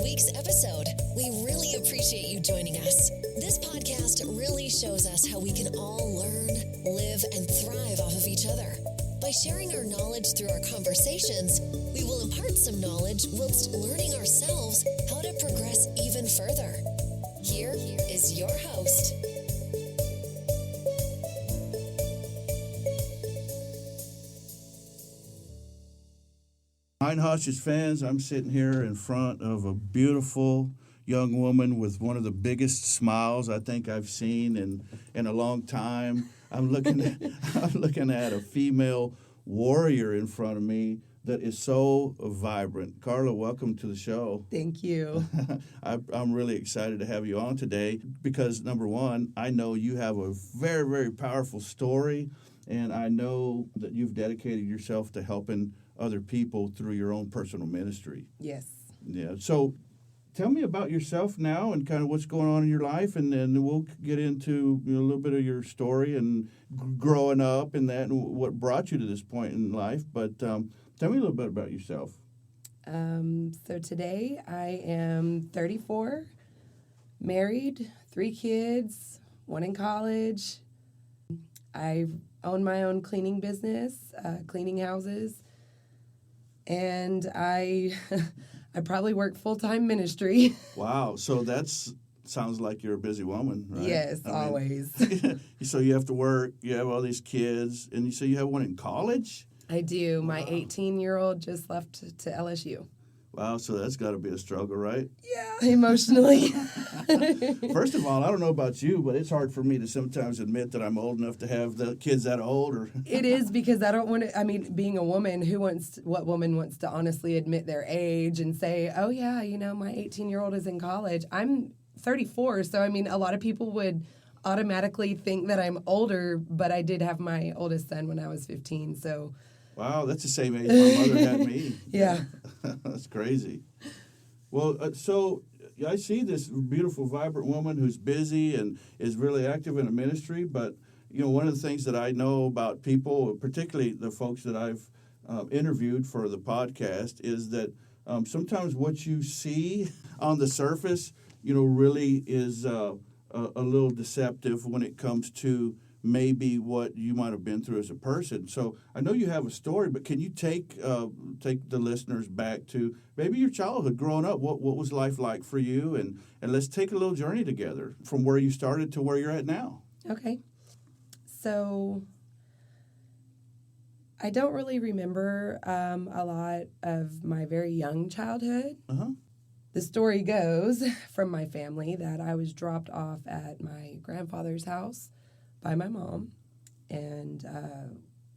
week's episode. We really appreciate you joining us. This podcast really shows us how we can all learn, live, and thrive off of each other. By sharing our knowledge through our conversations, we will impart some knowledge whilst learning ourselves how to progress even further. Here is your host. Hostage fans, I'm sitting here in front of a beautiful young woman with one of the biggest smiles I think I've seen in a long time. I'm looking at a female warrior in front of me that is so vibrant. Karla, welcome to the show. Thank you. I'm really excited to have you on today because, number one, I know you have a very, very powerful story, and I know that you've dedicated yourself to helping other people through your own personal ministry. Yes. Yeah. So tell me about yourself now and kind of what's going on in your life, and then we'll get into a little bit of your story and growing up and that and what brought you to this point in life. But tell me a little bit about yourself. So today I am 34, married, 3 kids, 1 in college. I own my own cleaning business, cleaning houses. And I probably work full-time ministry. Wow. So sounds like you're a busy woman, right? Yes, always. So you have to work, you have all these kids, and you say you have one in college? I do. My 18-year-old just left to LSU. Wow, so that's got to be a struggle, right? Yeah, emotionally. First of all, I don't know about you, but it's hard for me to sometimes admit that I'm old enough to have the kids that old. Or It is, because I don't want to, being a woman, what woman wants to honestly admit their age and say, oh yeah, my 18-year-old is in college. I'm 34, so a lot of people would automatically think that I'm older, but I did have my oldest son when I was 15, so... Wow, that's the same age my mother had me. Yeah. That's crazy. Well, so I see this beautiful, vibrant woman who's busy and is really active in a ministry. But, one of the things that I know about people, particularly the folks that I've interviewed for the podcast, is that sometimes what you see on the surface, really is a little deceptive when it comes to maybe what you might have been through as a person. So I know you have a story, but can you take the listeners back to maybe your childhood growing up? What was life like for you? And let's take a little journey together from where you started to where you're at now. Okay. So I don't really remember a lot of my very young childhood. Uh-huh. The story goes from my family that I was dropped off at my grandfather's house by my mom, and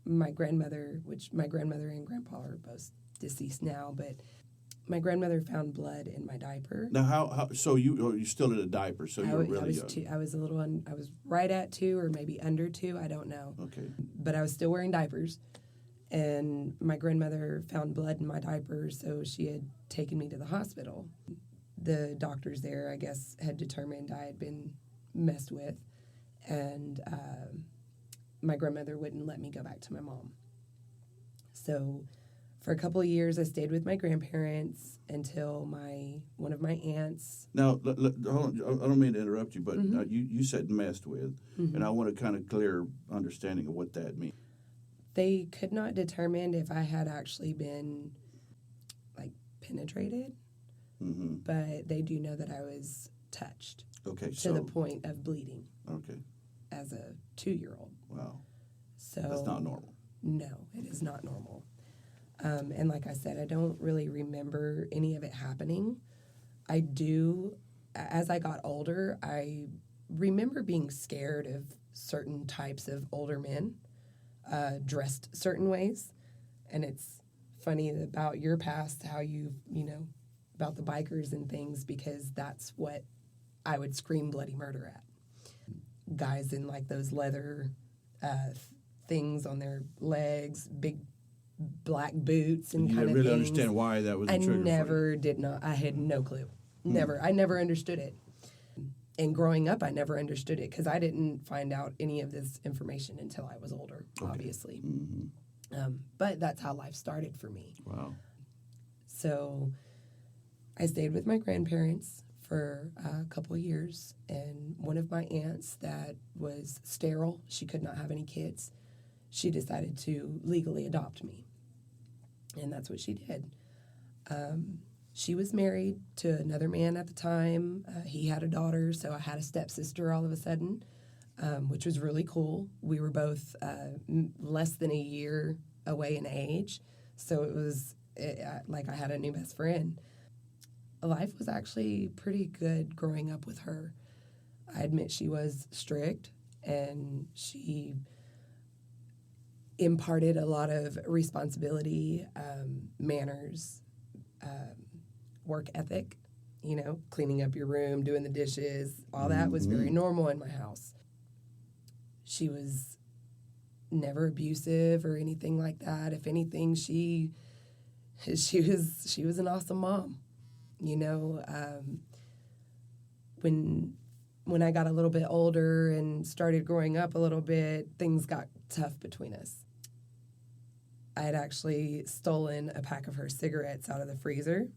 my grandmother, which my grandmother and grandpa are both deceased now, but my grandmother found blood in my diaper. Now, how so you still in a diaper, so you were really young. I was I was right at 2 or maybe under 2, I don't know. Okay. But I was still wearing diapers, and my grandmother found blood in my diaper, so she had taken me to the hospital. The doctors there, I guess, had determined I had been messed with, and my grandmother wouldn't let me go back to my mom. So for a couple of years, I stayed with my grandparents until one of my aunts. Now, hold on, I don't mean to interrupt you, but Mm-hmm. You said messed with, Mm-hmm. and I want a kind of clear understanding of what that means. They could not determine if I had actually been, penetrated, Mm-hmm. but they do know that I was touched Okay, to the point of bleeding. Okay. As a 2-year-old. Wow. So That's not normal. No, it is not normal. And like I said, I don't really remember any of it happening. I do, as I got older, I remember being scared of certain types of older men, dressed certain ways. And it's funny about your past, how about the bikers and things, because that's what I would scream bloody murder at. Guys in those leather things on their legs, big black boots and kind of really things. Understand why that was a trigger for you. I had no clue. Never. I never understood it. And growing up, I never understood it because I didn't find out any of this information until I was older, obviously. Mm-hmm. But that's how life started for me. Wow. So I stayed with my grandparents for a couple of years, and one of my aunts that was sterile, she could not have any kids, she decided to legally adopt me. And that's what she did. She was married to another man at the time. He had a daughter, so I had a stepsister all of a sudden, which was really cool. We were both less than a year away in age, so it was like I had a new best friend. Life was actually pretty good growing up with her. I admit she was strict, and she imparted a lot of responsibility, manners, work ethic, cleaning up your room, doing the dishes, all that was very normal in my house. She was never abusive or anything like that. If anything, she was an awesome mom. When I got a little bit older and started growing up a little bit, things got tough between us. I had actually stolen a pack of her cigarettes out of the freezer,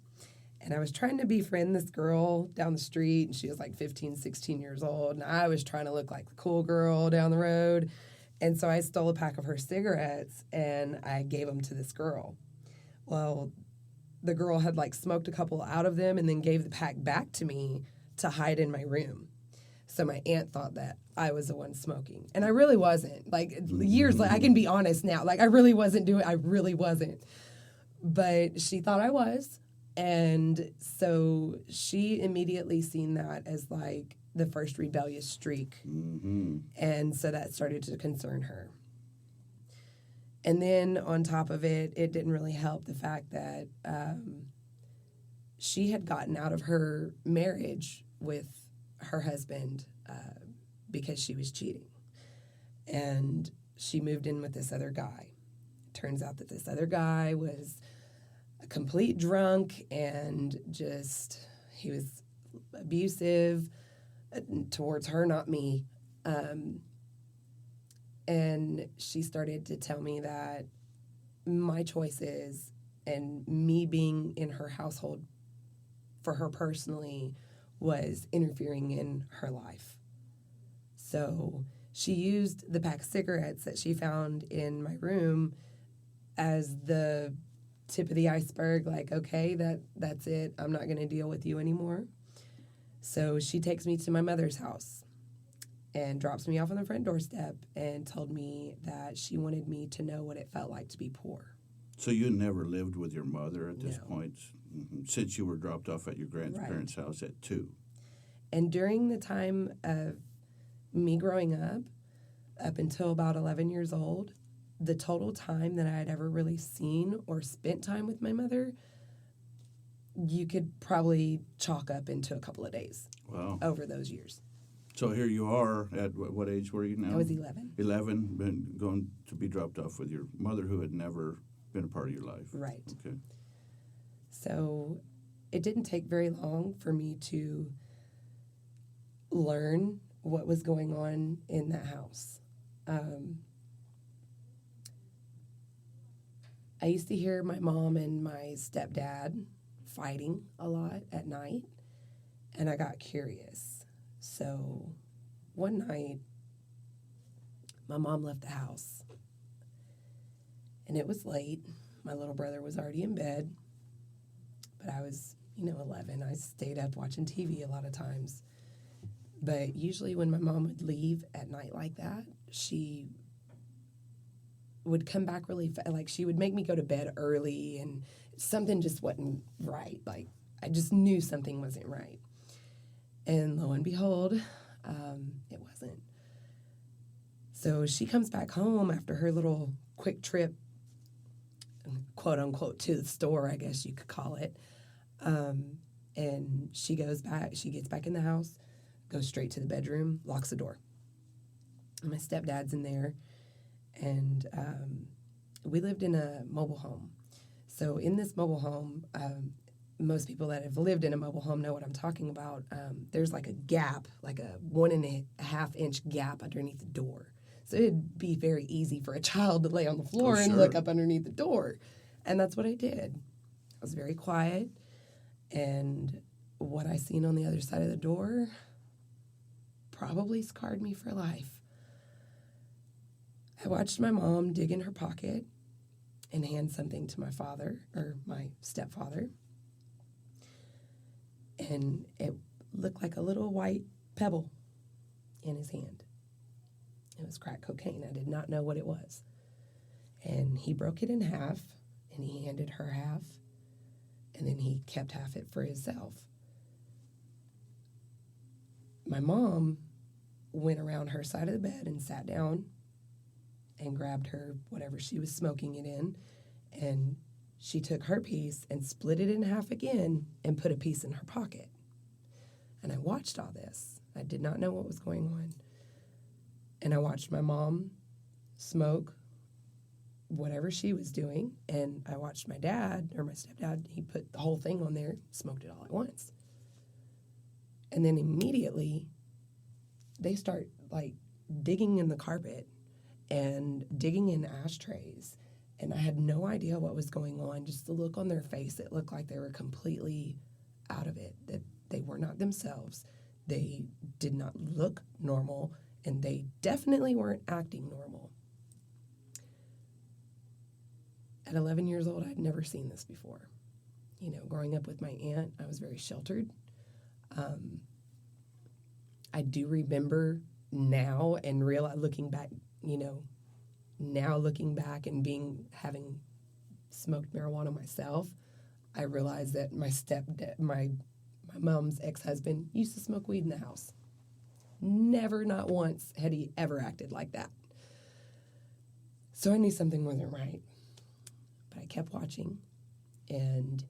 and I was trying to befriend this girl down the street, and she was like 15, 16 years old, and I was trying to look like the cool girl down the road, and so I stole a pack of her cigarettes, and I gave them to this girl. Well, the girl had smoked a couple out of them and then gave the pack back to me to hide in my room. So my aunt thought that I was the one smoking. And I really wasn't. Years later, I can be honest now. I really wasn't. But she thought I was. And so she immediately seen that as the first rebellious streak. Mm-hmm. And so that started to concern her. And then on top of it, it didn't really help the fact that she had gotten out of her marriage with her husband because she was cheating. And she moved in with this other guy. Turns out that this other guy was a complete drunk and he was abusive towards her, not me. And she started to tell me that my choices and me being in her household for her personally was interfering in her life. So she used the pack of cigarettes that she found in my room as the tip of the iceberg, okay, that's it. I'm not going to deal with you anymore. So she takes me to my mother's house and drops me off on the front doorstep and told me that she wanted me to know what it felt like to be poor. So you never lived with your mother at this point, since you were dropped off at your grandparents' house at 2. And during the time of me growing up until about 11 years old, the total time that I had ever really seen or spent time with my mother, you could probably chalk up into a couple of days. Wow. Over those years. So here you are, at what age were you now? I was 11. 11, been going to be dropped off with your mother who had never been a part of your life. Right. Okay. So it didn't take very long for me to learn what was going on in that house. I used to hear my mom and my stepdad fighting a lot at night, and I got curious. So one night, my mom left the house, and it was late. My little brother was already in bed, but I was, 11. I stayed up watching TV a lot of times. But usually when my mom would leave at night like that, she would come back really fast. She would make me go to bed early, and something just wasn't right. I just knew something wasn't right. And lo and behold, it wasn't. So she comes back home after her little quick trip, quote unquote, to the store, I guess you could call it. And she gets back in the house, goes straight to the bedroom, locks the door. And my stepdad's in there, and we lived in a mobile home. So in this mobile home, most people that have lived in a mobile home know what I'm talking about. There's a gap, a 1.5 inch gap underneath the door. So it'd be very easy for a child to lay on the floor and look up underneath the door. And that's what I did. I was very quiet. And what I seen on the other side of the door probably scarred me for life. I watched my mom dig in her pocket and hand something to my father, or my stepfather. And it looked like a little white pebble in his hand. It was crack cocaine. I did not know what it was. And he broke it in half, and he handed her half, and then he kept half it for himself. My mom went around her side of the bed and sat down and grabbed her whatever she was smoking it in, and she took her piece and split it in half again and put a piece in her pocket. And I watched all this. I did not know what was going on. And I watched my mom smoke whatever she was doing, and I watched my dad, or my stepdad, he put the whole thing on there, smoked it all at once. And then immediately, they start, like, digging in the carpet and digging in ashtrays. And I had no idea what was going on. Just the look on their face, it looked like they were completely out of it, that they were not themselves. They did not look normal, and they definitely weren't acting normal. At 11 years old, I'd never seen this before. You know, growing up with my aunt, I was very sheltered. I do remember now and looking back, you know, now looking back and having smoked marijuana myself, I realized that my mom's ex-husband used to smoke weed in the house. Never, not once, had he ever acted like that. So I knew something wasn't right. But I kept watching, and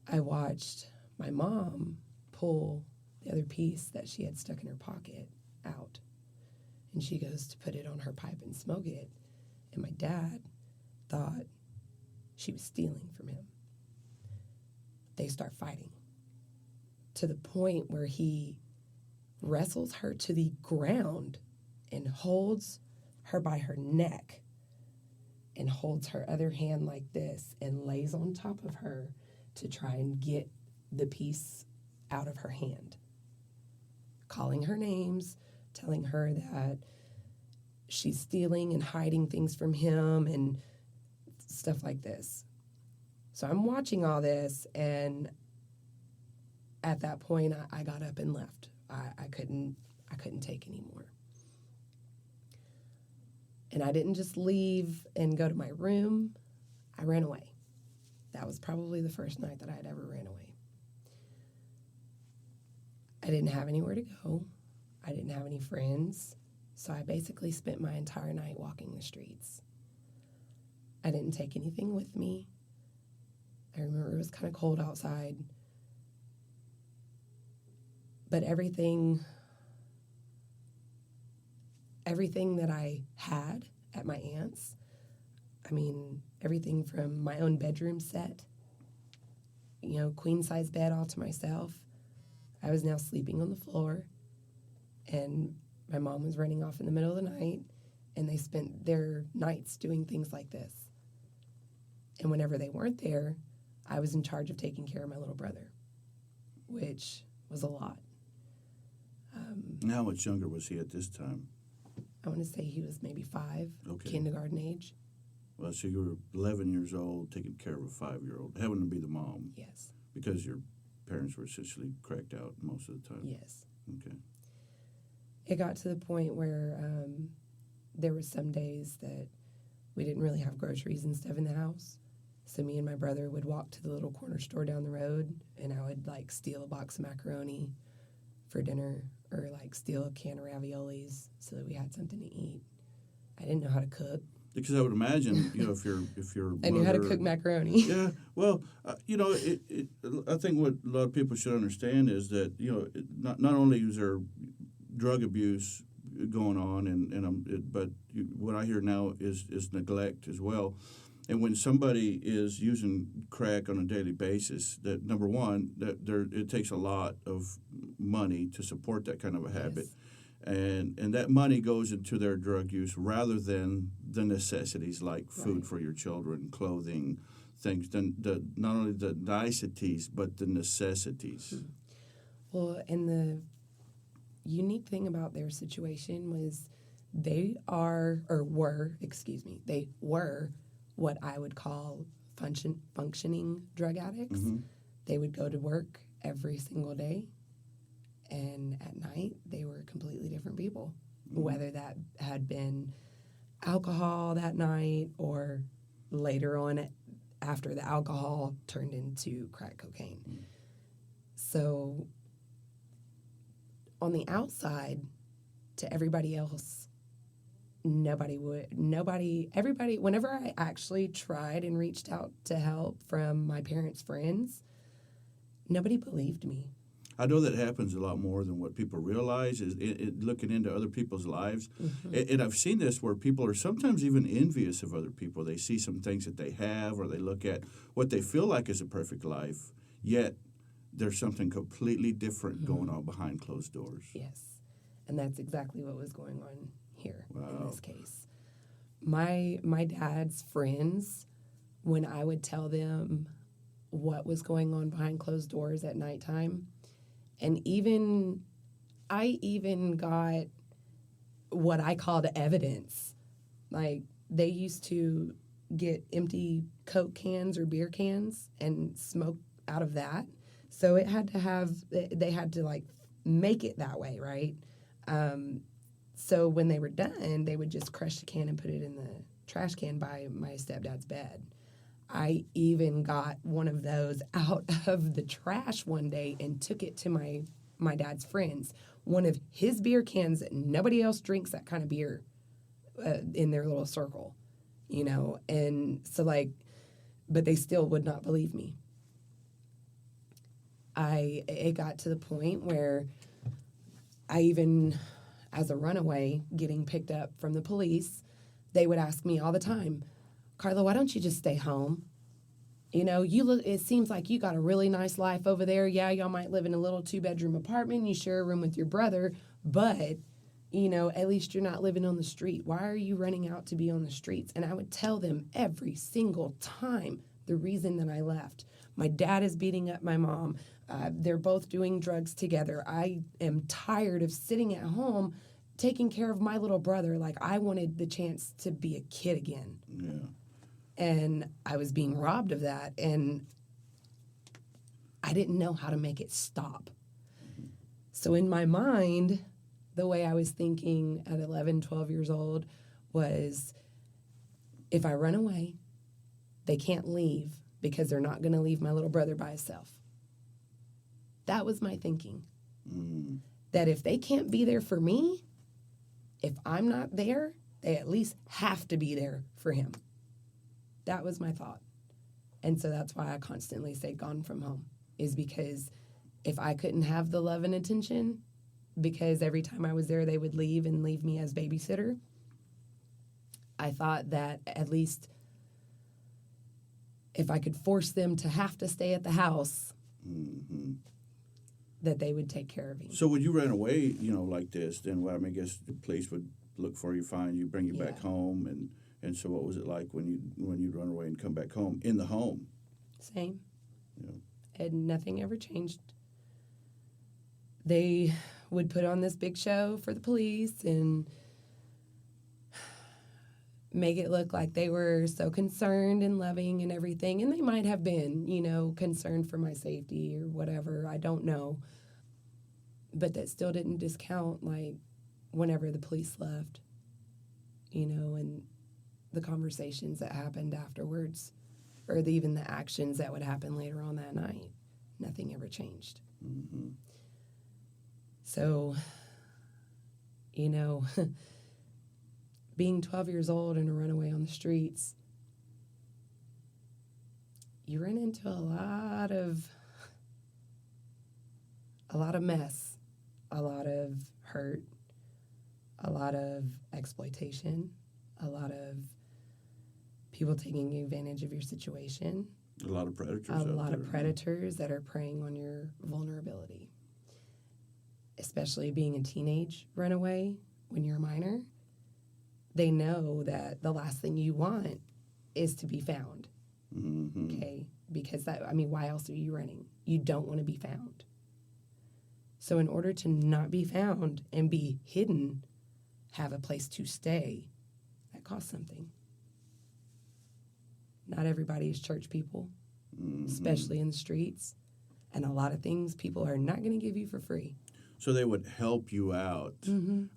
I watched my mom pull the other piece that she had stuck in her pocket out. And she goes to put it on her pipe and smoke it. And my dad thought she was stealing from him. They start fighting to the point where he wrestles her to the ground and holds her by her neck and holds her other hand like this and lays on top of her to try and get the piece out of her hand, calling her names, telling her that she's stealing and hiding things from him and stuff like this. So I'm watching all this, and at that point, I got up and left. I couldn't take anymore. And I didn't just leave and go to my room. I ran away. That was probably the first night that I had ever ran away. I didn't have anywhere to go. I didn't have any friends. So I basically spent my entire night walking the streets. I didn't take anything with me. I remember it was kind of cold outside. But everything that I had at my aunt's, I mean, everything from my own bedroom set, you know, queen-size bed all to myself. I was now sleeping on the floor, and my mom was running off in the middle of the night, and they spent their nights doing things like this. And whenever they weren't there, I was in charge of taking care of my little brother, which was a lot. How much younger was he at this time? I want to say he was maybe 5, Okay. kindergarten age. Well, so you were 11 years old, taking care of a 5-year-old, having to be the mom. Yes. Because your parents were essentially cracked out most of the time. Yes. Okay. It got to the point where there were some days that we didn't really have groceries and stuff in the house. So me and my brother would walk to the little corner store down the road, and I would, like, steal a box of macaroni for dinner, or, like, steal a can of raviolis so that we had something to eat. I didn't know how to cook. Because I would imagine, you know, if your I knew how to cook macaroni. Yeah, well, you know, I think what a lot of people should understand is that, you know, not only is there drug abuse going on, but what I hear now is neglect as well. And when somebody is using crack on a daily basis, that number one, it takes a lot of money to support that kind of a habit. Yes. And that money goes into their drug use rather than the necessities like food Right. for your children, clothing, things, the not only the niceties but the necessities. Well, and the unique thing about their situation was they were what I would call functioning drug addicts. Mm-hmm. They would go to work every single day, and at night they were completely different people, whether that had been alcohol that night or later on after the alcohol turned into crack cocaine. So on the outside, to everybody else, everybody, whenever I actually tried and reached out to help from my parents' friends, nobody believed me. I know that happens a lot more than what people realize, is looking into other people's lives. Mm-hmm. And I've seen this where people are sometimes even envious of other people. They see some things that they have, or they look at what they feel like is a perfect life, yet there's something completely different going on behind closed doors. Yes, and that's exactly what was going on here Wow. in this case. My dad's friends, when I would tell them what was going on behind closed doors at nighttime, and I even got what I called evidence. Like, they used to get empty Coke cans or beer cans and smoke out of that. So they had to like make it that way, right? So when they were done, they would just crush the can and put it in the trash can by my stepdad's bed. I even got one of those out of the trash one day and took it to my dad's friends. One of his beer cans, nobody else drinks that kind of beer in their little circle, you know? And so but they still would not believe me. It got to the point where I even, as a runaway, getting picked up from the police, they would ask me all the time, Karla, why don't you just stay home? You know, it seems like you got a really nice life over there. Yeah, y'all might live in a little 2-bedroom apartment. You share a room with your brother, but, you know, at least you're not living on the street. Why are you running out to be on the streets? And I would tell them every single time the reason that I left. My dad is beating up my mom. They're both doing drugs together. I am tired of sitting at home taking care of my little brother. Like, I wanted the chance to be a kid again. Yeah. And I was being robbed of that, and I didn't know how to make it stop. So in my mind, the way I was thinking at 11, 12 years old was, if I run away, they can't leave because they're not going to leave my little brother by himself. That was my thinking. That if they can't be there for me, if I'm not there, they at least have to be there for him. That was my thought. And so that's why I constantly stayed gone from home, is because if I couldn't have the love and attention, because every time I was there they would leave and leave me as babysitter, I thought that at least if I could force them to have to stay at the house, that they would take care of me. So when you ran away, you know, like this, then I guess the police would look for you, find you, bring you back home, and so what was it like when you'd run away and come back home in the home? Same. Yeah. And nothing ever changed. They would put on this big show for the police and make it look like they were so concerned and loving and everything. And they might have been, you know, concerned for my safety or whatever. I don't know. But that still didn't discount, like, whenever the police left, you know, and the conversations that happened afterwards, or even the actions that would happen later on that night. Nothing ever changed. Mm-hmm. So, you know, being 12 years old and a runaway on the streets, you run into a lot of mess, a lot of hurt, a lot of exploitation, a lot of people taking advantage of your situation. A lot of predators. A lot of predators that are preying on your vulnerability. Especially being a teenage runaway when you're a minor. They know that the last thing you want is to be found. Okay, because why else are you running? You don't want to be found. So in order to not be found and be hidden, have a place to stay, that costs something. Not everybody is church people, especially in the streets. And a lot of things people are not going to give you for free. So they would help you out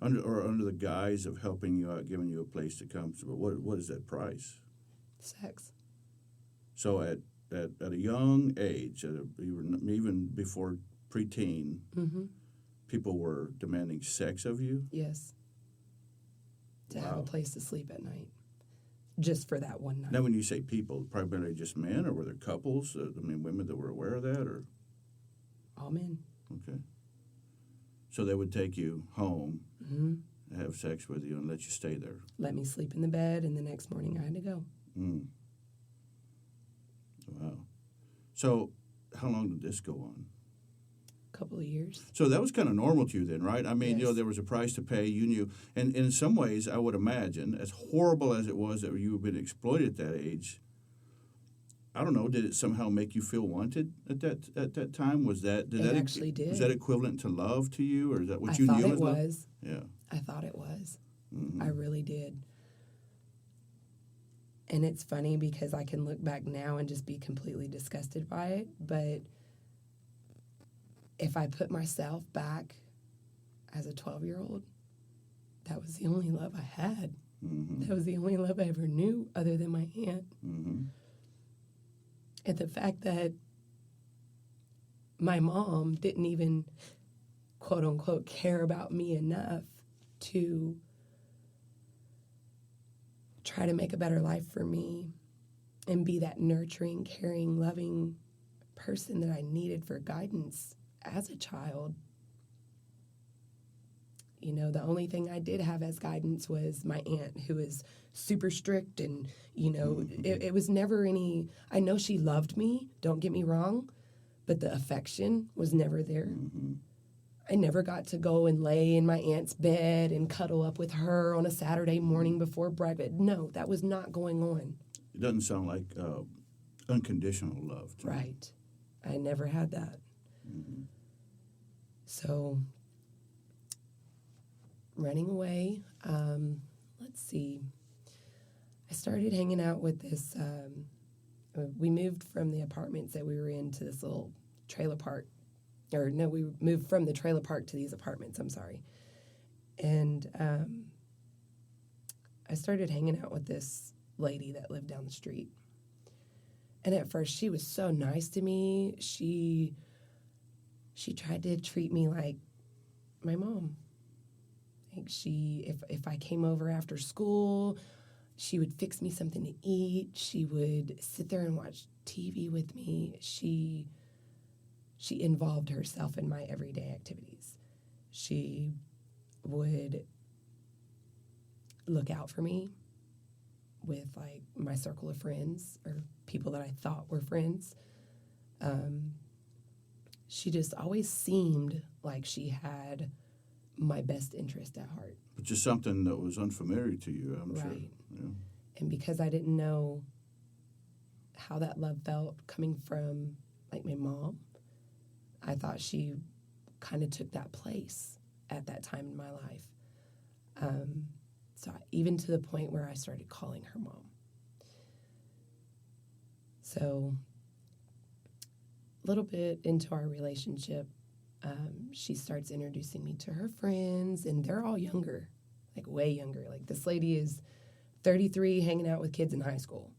under the guise of helping you out, giving you a place to come. But what is that price? Sex. So at a young age, even before preteen, people were demanding sex of you? Yes. To have a place to sleep at night. Just for that one night. Now, when you say people, primarily just men, or were there couples? Women that were aware of that, or all men. Okay. So they would take you home, have sex with you, and let you stay there. Let me sleep in the bed, and the next morning I had to go. Wow. So, how long did this go on? Couple of years. So that was kind of normal to you then, right? I mean, Yes. there was a price to pay. You knew, and in some ways, I would imagine, as horrible as it was that you had been exploited at that age, I don't know, did it somehow make you feel wanted at that time? Was that actually did. Was that equivalent to love to you, or is that what I you thought knew it as love? was. Yeah. I thought it was. I really did. And it's funny because I can look back now and just be completely disgusted by it, but if I put myself back as a 12-year-old, that was the only love I had. That was the only love I ever knew other than my aunt. And the fact that my mom didn't even, quote unquote, care about me enough to try to make a better life for me and be that nurturing, caring, loving person that I needed for guidance as a child. The only thing I did have as guidance was my aunt, who was super strict, and, it was never any, I know she loved me, don't get me wrong, but the affection was never there. I never got to go and lay in my aunt's bed and cuddle up with her on a Saturday morning before breakfast. No, that was not going on. It doesn't sound like unconditional love to me. Right. I never had that. So, running away, let's see. I started hanging out with this, we moved from the apartments that we were in to this little trailer park. Or no, we moved from the trailer park to these apartments, I'm sorry. And I started hanging out with this lady that lived down the street. And at first, she was so nice to me. She tried to treat me like my mom. Like if I came over after school, she would fix me something to eat. She would sit there and watch TV with me. She involved herself in my everyday activities. She would look out for me with, like, my circle of friends or people that I thought were friends. She just always seemed like she had my best interest at heart. But just something that was unfamiliar to you, I'm sure. Right. Yeah. And because I didn't know how that love felt coming from, like, my mom, I thought she kind of took that place at that time in my life. Even to the point where I started calling her mom. So a little bit into our relationship, she starts introducing me to her friends, and they're all younger, like way younger. Like, this lady is 33, hanging out with kids in high school.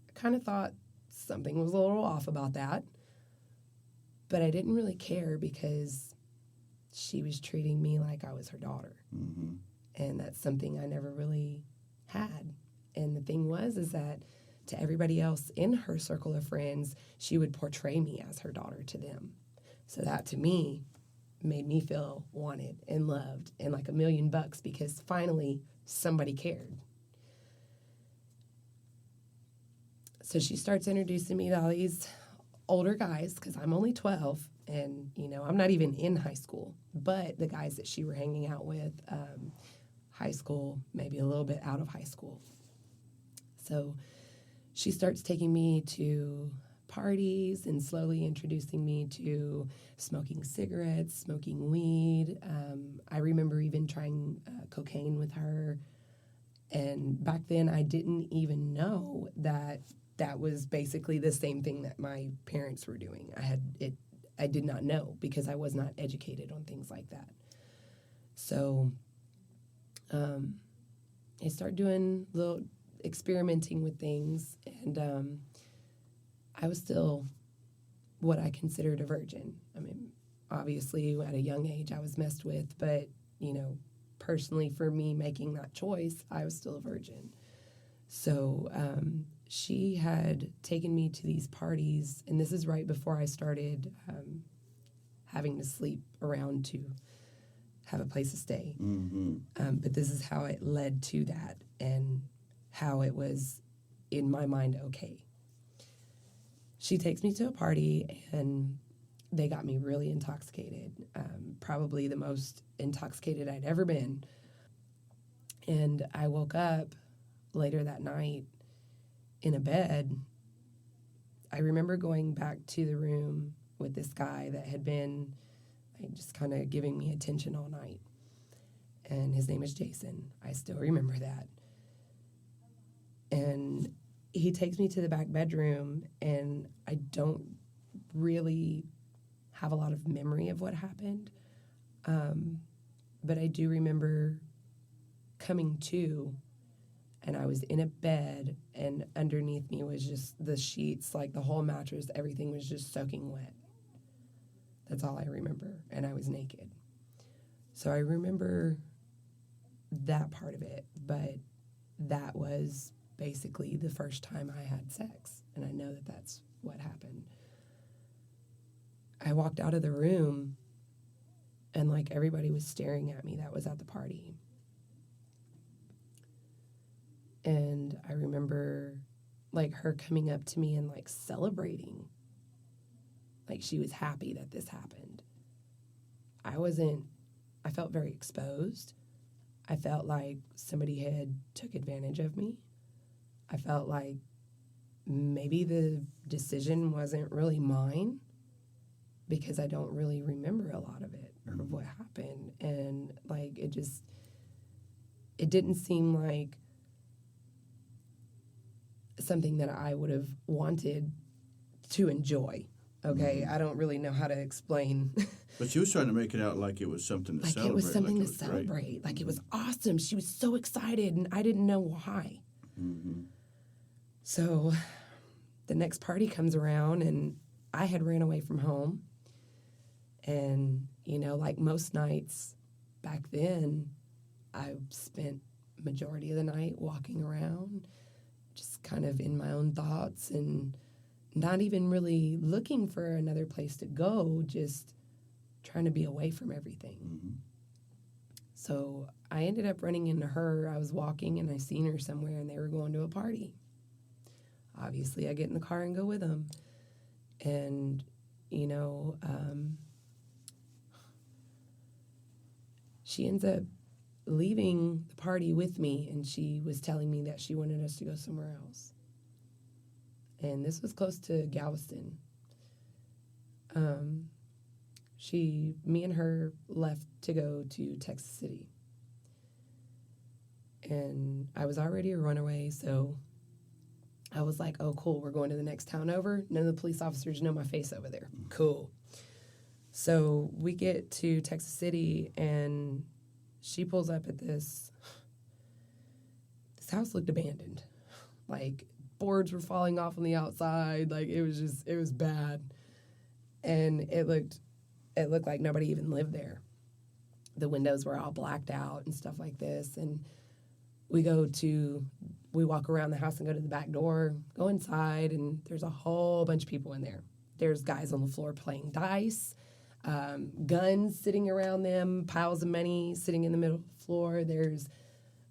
I kind of thought something was a little off about that, but I didn't really care because she was treating me like I was her daughter. And that's something I never really had. And the thing is that to everybody else in her circle of friends, she would portray me as her daughter to them. So that, to me, made me feel wanted and loved and like $1,000,000 because finally somebody cared. So she starts introducing me to all these older guys because I'm only 12 and, I'm not even in high school. But the guys that she were hanging out with, high school, maybe a little bit out of high school. So she starts taking me to parties and slowly introducing me to smoking cigarettes, smoking weed. I remember even trying cocaine with her. And back then, I didn't even know that that was basically the same thing that my parents were doing. I did not know because I was not educated on things like that. So I started doing little experimenting with things, and I was still what I considered a virgin. I mean, obviously, at a young age, I was messed with, but, personally, for me making that choice, I was still a virgin. So she had taken me to these parties, and this is right before I started having to sleep around to have a place to stay. Mm-hmm. But this is how it led to that and how it was, in my mind, okay. She takes me to a party, and they got me really intoxicated, probably the most intoxicated I'd ever been. And I woke up later that night in a bed. I remember going back to the room with this guy that had been just kind of giving me attention all night. And his name is Jason. I still remember that. And he takes me to the back bedroom, and I don't really have a lot of memory of what happened. But I do remember coming to, and I was in a bed, and underneath me was just the sheets, like the whole mattress, everything was just soaking wet. That's all I remember, and I was naked. So I remember that part of it, but that was basically the first time I had sex, and I know that that's what happened. I walked out of the room, and like everybody was staring at me that was at the party. And I remember like her coming up to me and like celebrating. Like she was happy that this happened. I felt very exposed. I felt like somebody had took advantage of me. I felt like maybe the decision wasn't really mine because I don't really remember a lot of it or what happened. And like it didn't seem like something that I would have wanted to enjoy. Okay, I don't really know how to explain. But she was trying to make it out like it was something to like celebrate. it was something like to it was great. celebrate. Like it was awesome. She was so excited, and I didn't know why. Mm-hmm. So the next party comes around, and I had ran away from home. And, like most nights back then, I spent majority of the night walking around, just kind of in my own thoughts and not even really looking for another place to go, just trying to be away from everything. Mm-hmm. So I ended up running into her. I was walking, and I seen her somewhere, and they were going to a party. Obviously, I get in the car and go with them. And, she ends up leaving the party with me, and she was telling me that she wanted us to go somewhere else. And this was close to Galveston. Me and her left to go to Texas City. And I was already a runaway, so I was like, oh, cool, we're going to the next town over. None of the police officers know my face over there. Cool. So we get to Texas City, and she pulls up at this house looked abandoned. Like, boards were falling off on the outside. Like, it was bad. And it looked like nobody even lived there. The windows were all blacked out and stuff like this. And we walk around the house and go to the back door, go inside, and there's a whole bunch of people in there. There's guys on the floor playing dice, guns sitting around them, piles of money sitting in the middle of the floor. There's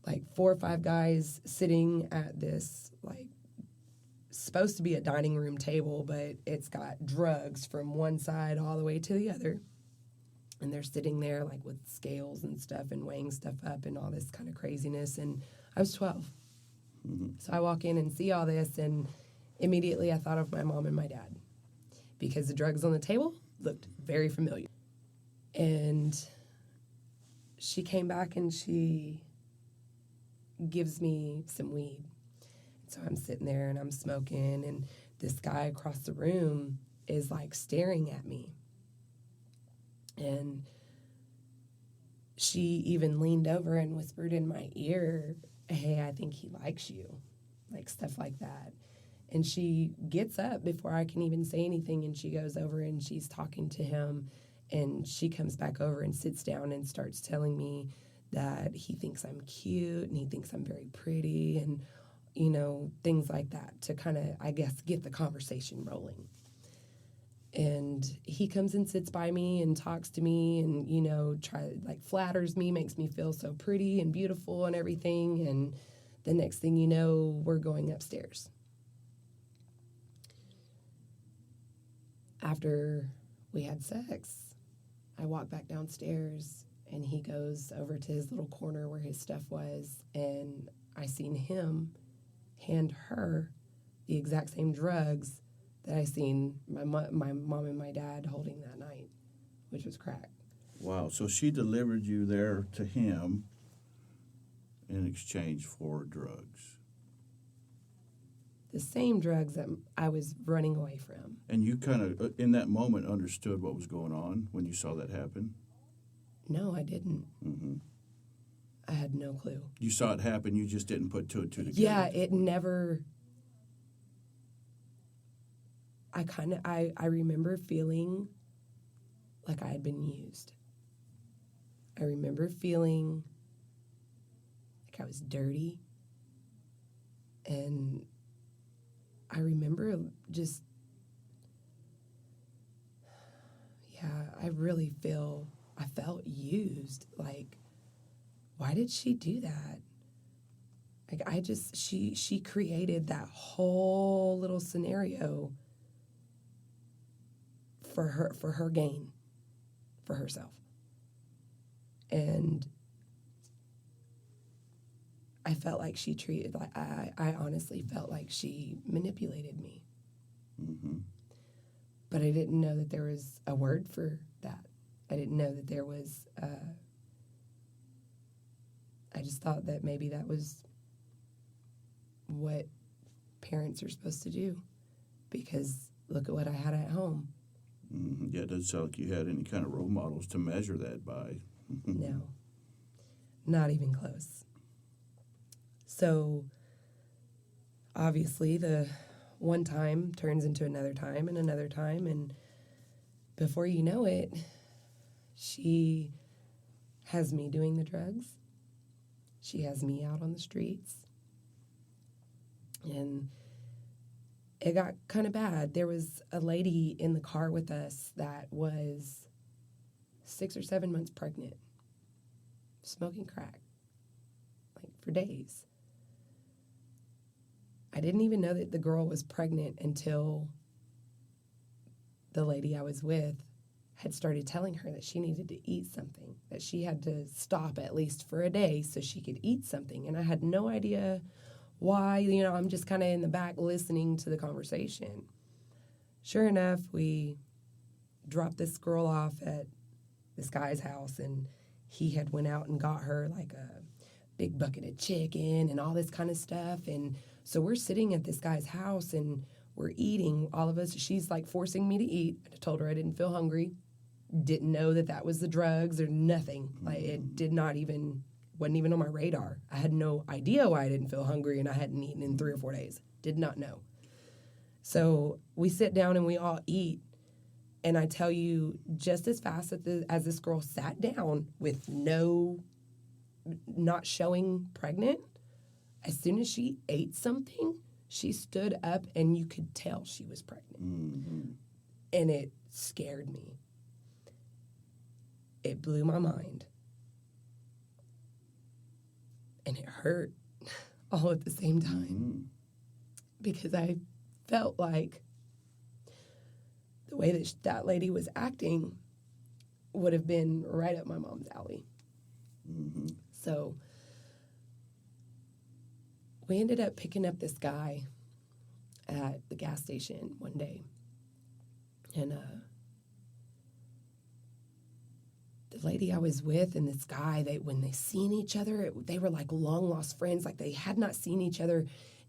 like 4 or 5 guys sitting at this, like, supposed to be a dining room table, but it's got drugs from one side all the way to the other. And they're sitting there, like, with scales and stuff and weighing stuff up and all this kind of craziness. And I was 12. So I walk in and see all this, and immediately I thought of my mom and my dad because the drugs on the table looked very familiar. And she came back and she gives me some weed. So I'm sitting there and I'm smoking, and this guy across the room is like staring at me. And she even leaned over and whispered in my ear, "Hey, I think he likes you," like stuff like that. And she gets up before I can even say anything, and she goes over and she's talking to him, and she comes back over and sits down and starts telling me that he thinks I'm cute and he thinks I'm very pretty and, you know, things like that to kind of, I guess, get the conversation rolling. And he comes and sits by me and talks to me and, you know, flatters me, makes me feel so pretty and beautiful and everything. And the next thing you know, we're going upstairs. After we had sex, I walk back downstairs and he goes over to his little corner where his stuff was, and I seen him hand her the exact same drugs that I seen my mom and my dad holding that night, which was crack. Wow. So she delivered you there to him in exchange for drugs. The same drugs that I was running away from. And you kind of, in that moment, understood what was going on when you saw that happen? No, I didn't. Mm-hmm. I had no clue. You saw it happen, you just didn't put two and two together? Yeah, it never... I remember feeling like I had been used. I remember feeling like I was dirty. And I remember just, I felt used. Like, why did she do that? Like, she created that whole little scenario for her gain, for herself. And I felt like she treated, like, I honestly felt like she manipulated me. Mm-hmm. But I didn't know that there was a word for that. I didn't know that there was, I just thought that maybe that was what parents are supposed to do, because look at what I had at home. Mm-hmm. Yeah, it doesn't sound like you had any kind of role models to measure that by. No, not even close. So obviously the one time turns into another time and another time, and before you know it, she has me doing the drugs. She has me out on the streets. And it got kind of bad. There was a lady in the car with us that was 6 or 7 months pregnant, smoking crack, like for days. I didn't even know that the girl was pregnant until the lady I was with had started telling her that she needed to eat something, that she had to stop at least for a day so she could eat something. And I had no idea why. You know, I'm just kind of in the back listening to the conversation. Sure enough, we dropped this girl off at this guy's house, and he had went out and got her like a big bucket of chicken and all this kind of stuff. And so we're sitting at this guy's house and we're eating, all of us. She's like forcing me to eat. I told her I didn't feel hungry. Didn't know that that was the drugs or nothing. Like, it wasn't even on my radar. I had no idea why I didn't feel hungry and I hadn't eaten in 3 or 4 days. Did not know. So we sit down and we all eat. And I tell you, just as fast as this girl sat down with not showing pregnant, as soon as she ate something, she stood up and you could tell she was pregnant. Mm-hmm. And it scared me. It blew my mind. And it hurt all at the same time. Mm-hmm. Because I felt like the way that that lady was acting would have been right up my mom's alley. Mm-hmm. So we ended up picking up this guy at the gas station one day. And the lady I was with and this guy, when they seen each other, they were like long lost friends. Like they had not seen each other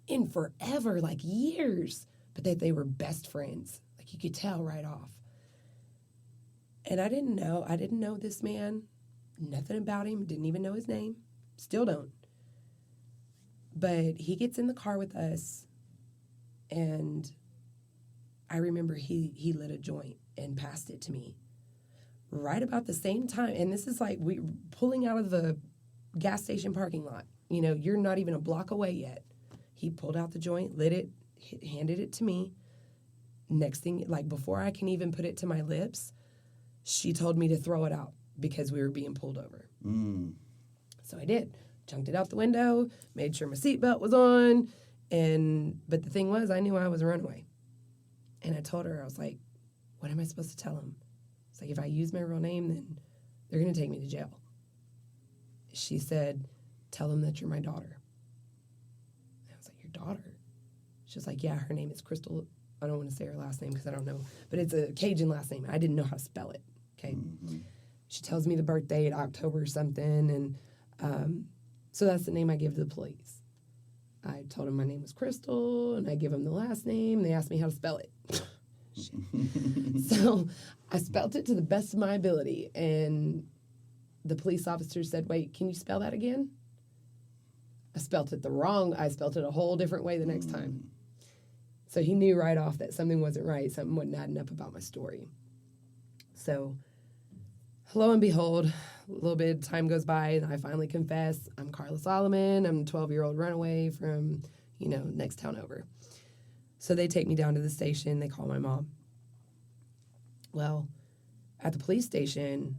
in forever, like years, but they were best friends. Like you could tell right off. And I didn't know this man, nothing about him, didn't even know his name, still don't. But he gets in the car with us, and I remember he lit a joint and passed it to me right about the same time. And this is like we pulling out of the gas station parking lot. You know, you're not even a block away yet. He pulled out the joint, lit it, handed it to me. Next thing, like before I can even put it to my lips, she told me to throw it out because we were being pulled over. So I did. Chunked it out the window, made sure my seatbelt was on, but the thing was, I knew I was a runaway. And I told her, I was like, what am I supposed to tell him? It's like, if I use my real name, then they're going to take me to jail. She said, tell him that you're my daughter. I was like, your daughter? She was like, yeah, her name is Crystal. I don't want to say her last name because I don't know, but it's a Cajun last name. I didn't know how to spell it, okay? Mm-hmm. She tells me the birth date, October something, and so that's the name I give to the police. I told them my name was Crystal, and I give them the last name. They asked me how to spell it. So I spelled it to the best of my ability, and the police officer said, wait, can you spell that again? I spelled it a whole different way the next time. So he knew right off that something wasn't right, something wasn't adding up about my story. So lo and behold, a little bit of time goes by, and I finally confess. I'm Karla Soloman. I'm a 12-year-old runaway from, next town over. So they take me down to the station. They call my mom. Well, at the police station,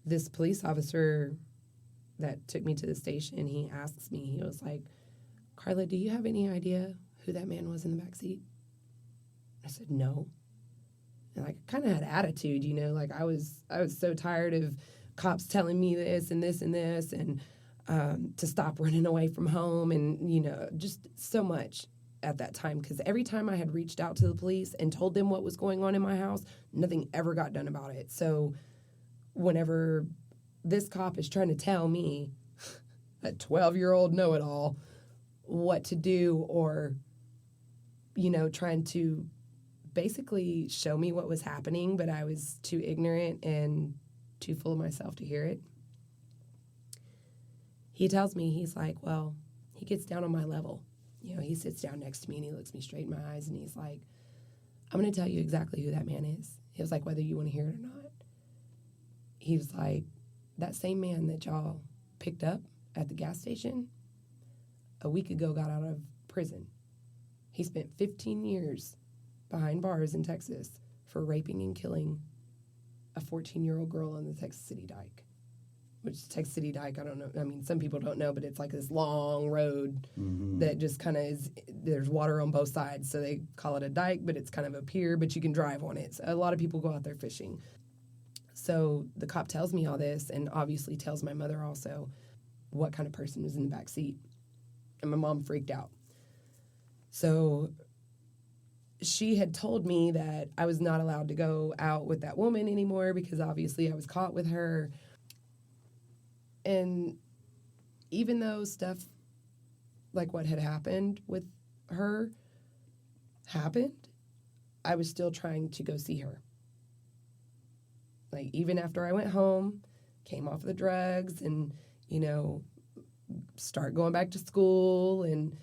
this police officer that took me to the station, he asks me, he was like, Karla, do you have any idea who that man was in the backseat? I said, no. And I kind of had attitude, like I was so tired of cops telling me this and this and this, and to stop running away from home, and just so much at that time, because every time I had reached out to the police and told them what was going on in my house, nothing ever got done about it. So whenever this cop is trying to tell me, a 12-year-old know-it-all, what to do, or trying to basically show me what was happening, but I was too ignorant and too full of myself to hear it. He tells me, he's like, well, he gets down on my level. He sits down next to me and he looks me straight in my eyes and he's like, I'm going to tell you exactly who that man is. He was like, whether you want to hear it or not. He was like, that same man that y'all picked up at the gas station a week ago got out of prison. He spent 15 years behind bars in Texas for raping and killing a 14-year-old girl on the Texas City Dike. Which Texas City Dike, I don't know. I mean, some people don't know, but it's like this long road that just kind of is, there's water on both sides, so they call it a dike, but it's kind of a pier, but you can drive on it. So a lot of people go out there fishing. So the cop tells me all this, and obviously tells my mother also what kind of person was in the back seat. And my mom freaked out. So she had told me that I was not allowed to go out with that woman anymore because obviously I was caught with her. And even though stuff like what had happened with her happened, I was still trying to go see her. Like, even after I went home, came off the drugs and, start going back to school and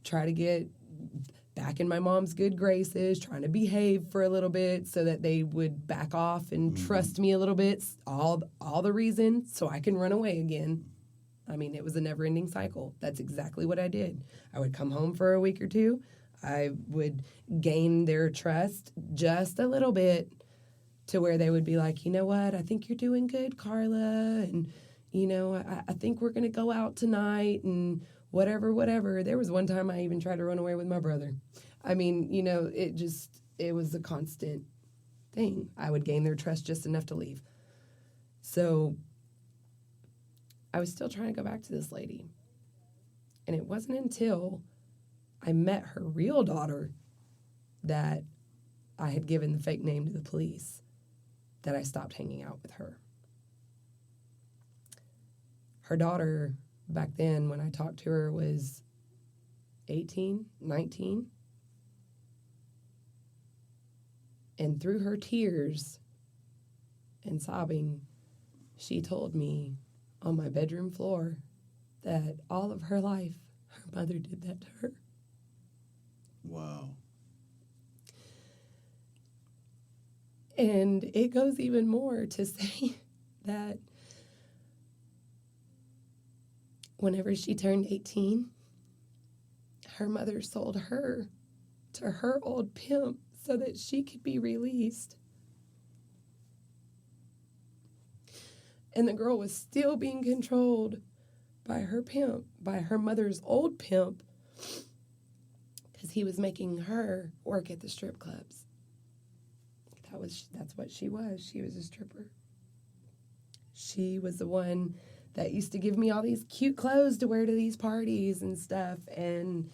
try to get back in my mom's good graces, trying to behave for a little bit so that they would back off and trust me a little bit. All the reason so I can run away again. I mean, it was a never-ending cycle. That's exactly what I did. I would come home for a week or two. I would gain their trust just a little bit to where they would be like, you know what, I think you're doing good, Karla, and, I think we're going to go out tonight and whatever. There was one time I even tried to run away with my brother. I mean, it was a constant thing. I would gain their trust just enough to leave. So I was still trying to go back to this lady. And it wasn't until I met her real daughter that I had given the fake name to the police that I stopped hanging out with her. Her daughter, back then when I talked to her, was 18, 19. And through her tears and sobbing, she told me on my bedroom floor that all of her life, her mother did that to her. Wow. And it goes even more to say that whenever she turned 18, her mother sold her to her old pimp so that she could be released. And the girl was still being controlled by her pimp, by her mother's old pimp, because he was making her work at the strip clubs. That's what she was. She was a stripper. She was the one that used to give me all these cute clothes to wear to these parties and stuff. And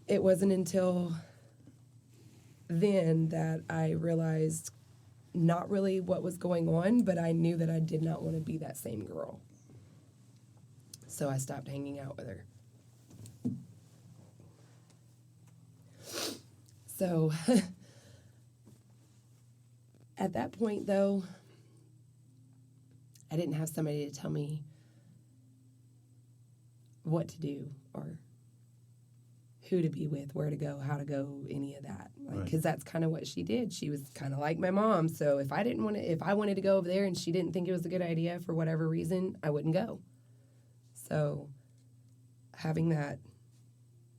it wasn't until then that I realized not really what was going on, but I knew that I did not want to be that same girl. So I stopped hanging out with her. So at that point, though, I didn't have somebody to tell me what to do or who to be with, where to go, how to go, any of that. Because that's kind of what she did. She was kind of like my mom. So if I wanted to go over there and she didn't think it was a good idea for whatever reason, I wouldn't go. So having that,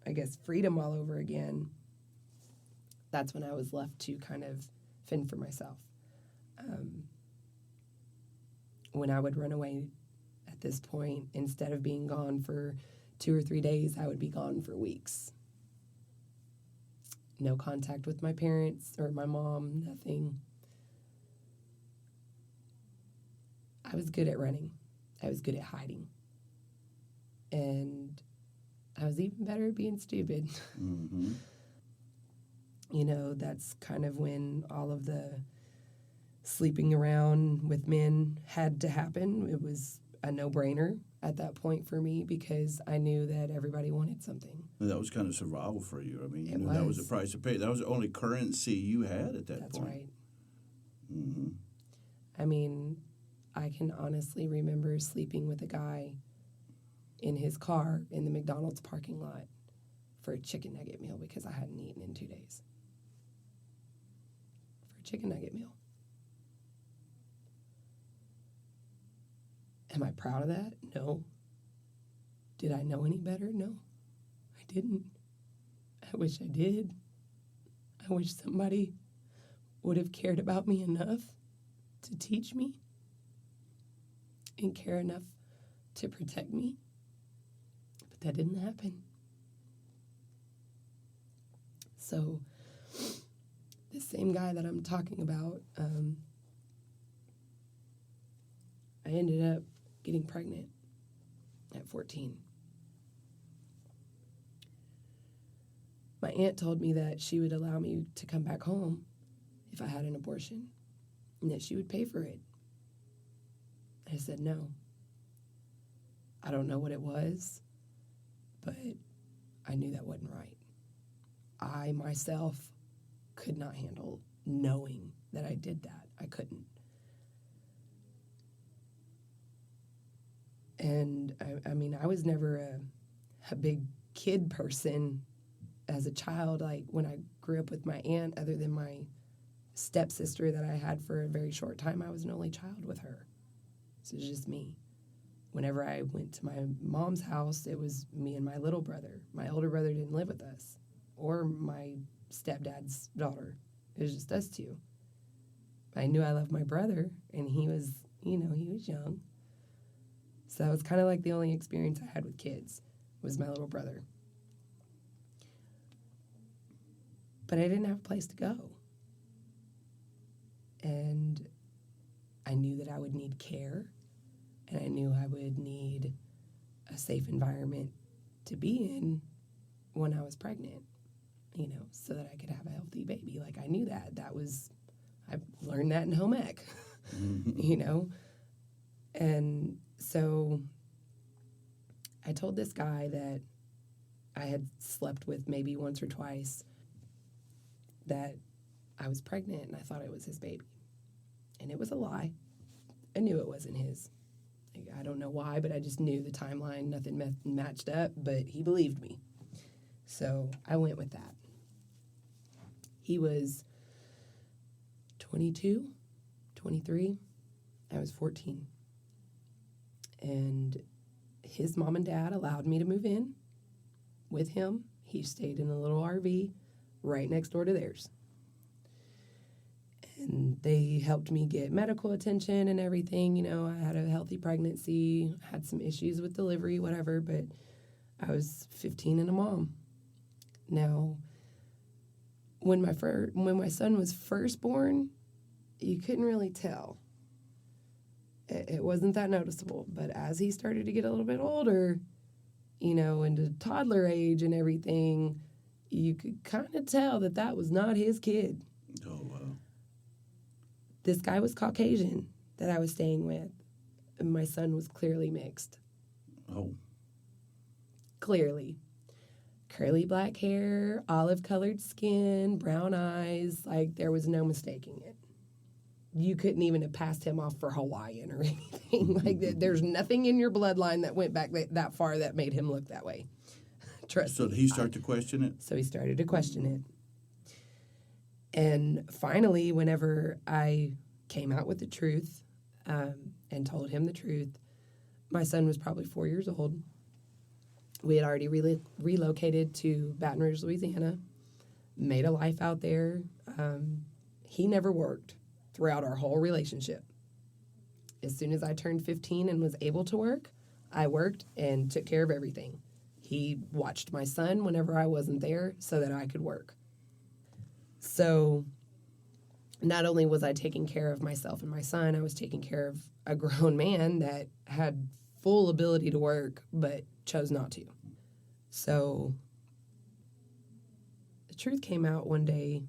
I guess, freedom all over again, that's when I was left to kind of fend for myself. When I would run away at this point, instead of being gone for 2 or 3 days, I would be gone for weeks. No contact with my parents or my mom, nothing. I was good at running. I was good at hiding. And I was even better at being stupid. Mm-hmm. You know, that's kind of when all of the sleeping around with men had to happen. It was a no-brainer at that point for me because I knew that everybody wanted something. And that was kind of survival for you. I mean, It that was the was. price to pay. That was the only currency you had at that That's point. right. Mm-hmm. I mean, I can honestly remember sleeping with a guy in his car in the McDonald's parking lot for a chicken nugget meal because I hadn't eaten in 2 days. For a chicken nugget meal. Am I proud of that? No. Did I know any better? No, I didn't. I wish I did. I wish somebody would have cared about me enough to teach me and care enough to protect me. But that didn't happen. So the same guy that I'm talking about, I ended up getting pregnant at 14. My aunt told me that she would allow me to come back home if I had an abortion and that she would pay for it. I said no. I don't know what it was, but I knew that wasn't right. I myself could not handle knowing that I did that. I couldn't. And I mean, I was never a big kid person as a child. Like when I grew up with my aunt, other than my stepsister that I had for a very short time, I was an only child with her. So it was just me. Whenever I went to my mom's house, it was me and my little brother. My older brother didn't live with us, or my stepdad's daughter. It was just us two. I knew I loved my brother, and he was, he was young. So that was kind of like the only experience I had with kids was my little brother. But I didn't have a place to go. And I knew that I would need care, and I knew I would need a safe environment to be in when I was pregnant, so that I could have a healthy baby. Like, I knew that. I learned that in home ec, And so I told this guy that I had slept with maybe once or twice that I was pregnant, and I thought it was his baby. And it was a lie. I knew it wasn't his. I don't know why, but I just knew the timeline. Nothing matched up, but he believed me. So I went with that. He was 22, 23. I was 14. And his mom and dad allowed me to move in with him. He stayed in a little RV right next door to theirs. And they helped me get medical attention and everything. I had a healthy pregnancy, had some issues with delivery, whatever, but I was 15 and a mom. Now, when my son was first born, you couldn't really tell. It wasn't that noticeable. But as he started to get a little bit older, into toddler age and everything, you could kind of tell that was not his kid. Oh, wow. This guy was Caucasian that I was staying with, and my son was clearly mixed. Oh. Clearly. Curly black hair, olive-colored skin, brown eyes, like there was no mistaking it. You couldn't even have passed him off for Hawaiian or anything. Like, there's nothing in your bloodline that went back that far that made him look that way. Trust me. So did he start to question it? So he started to question it. And finally, whenever I came out with the truth and told him the truth, my son was probably 4 years old. We had already relocated to Baton Rouge, Louisiana, made a life out there. He never worked throughout our whole relationship. As soon as I turned 15 and was able to work, I worked and took care of everything. He watched my son whenever I wasn't there so that I could work. So not only was I taking care of myself and my son, I was taking care of a grown man that had full ability to work but chose not to. So the truth came out one day,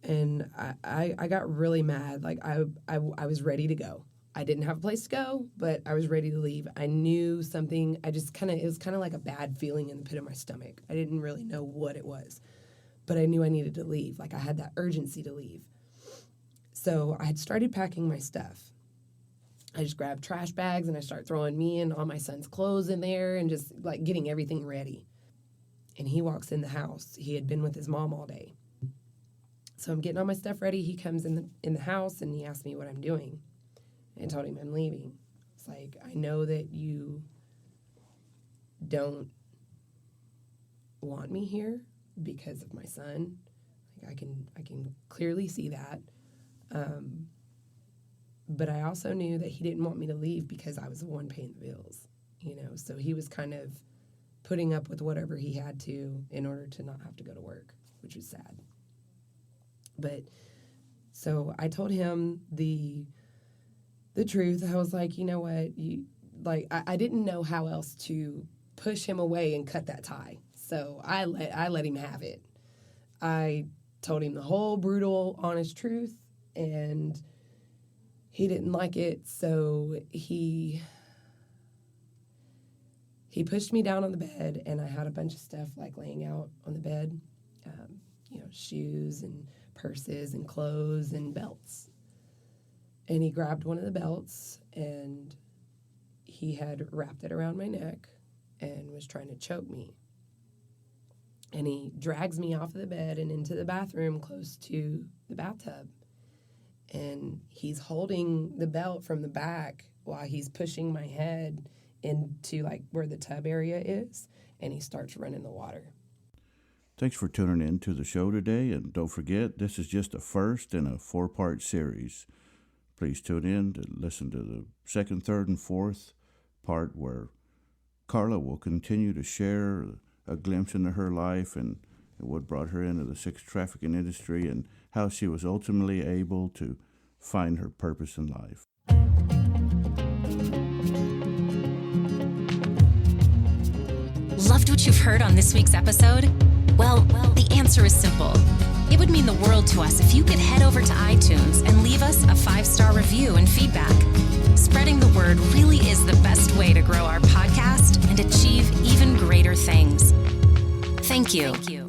and I got really mad. Like, I was ready to go. I didn't have a place to go, but I was ready to leave. I knew something. It was kind of like a bad feeling in the pit of my stomach. I didn't really know what it was, but I knew I needed to leave. Like, I had that urgency to leave. So I had started packing my stuff. I just grabbed trash bags and I started throwing me and all my son's clothes in there and just like getting everything ready. And he walks in the house. He had been with his mom all day. So I'm getting all my stuff ready. He comes in the house and he asks me what I'm doing. And I told him I'm leaving. It's like, I know that you don't want me here because of my son. Like, I can clearly see that. But I also knew that he didn't want me to leave because I was the one paying the bills, So he was kind of putting up with whatever he had to in order to not have to go to work, which was sad. But so I told him the truth. I was like, you know what? I didn't know how else to push him away and cut that tie. So I let him have it. I told him the whole brutal, honest truth, and he didn't like it. So he pushed me down on the bed, and I had a bunch of stuff like laying out on the bed, shoes and purses and clothes and belts. And he grabbed one of the belts, and he had wrapped it around my neck and was trying to choke me. And he drags me off of the bed and into the bathroom close to the bathtub. And he's holding the belt from the back while he's pushing my head into like where the tub area is, and he starts running the water. Thanks for tuning in to the show today, and don't forget, this is just the first in a 4-part series. Please tune in to listen to the second, third, and fourth part where Karla will continue to share a glimpse into her life and what brought her into the sex trafficking industry and how she was ultimately able to find her purpose in life. Loved what you've heard on this week's episode? Well, the answer is simple. It would mean the world to us if you could head over to iTunes and leave us a 5-star review and feedback. Spreading the word really is the best way to grow our podcast and achieve even greater things. Thank you.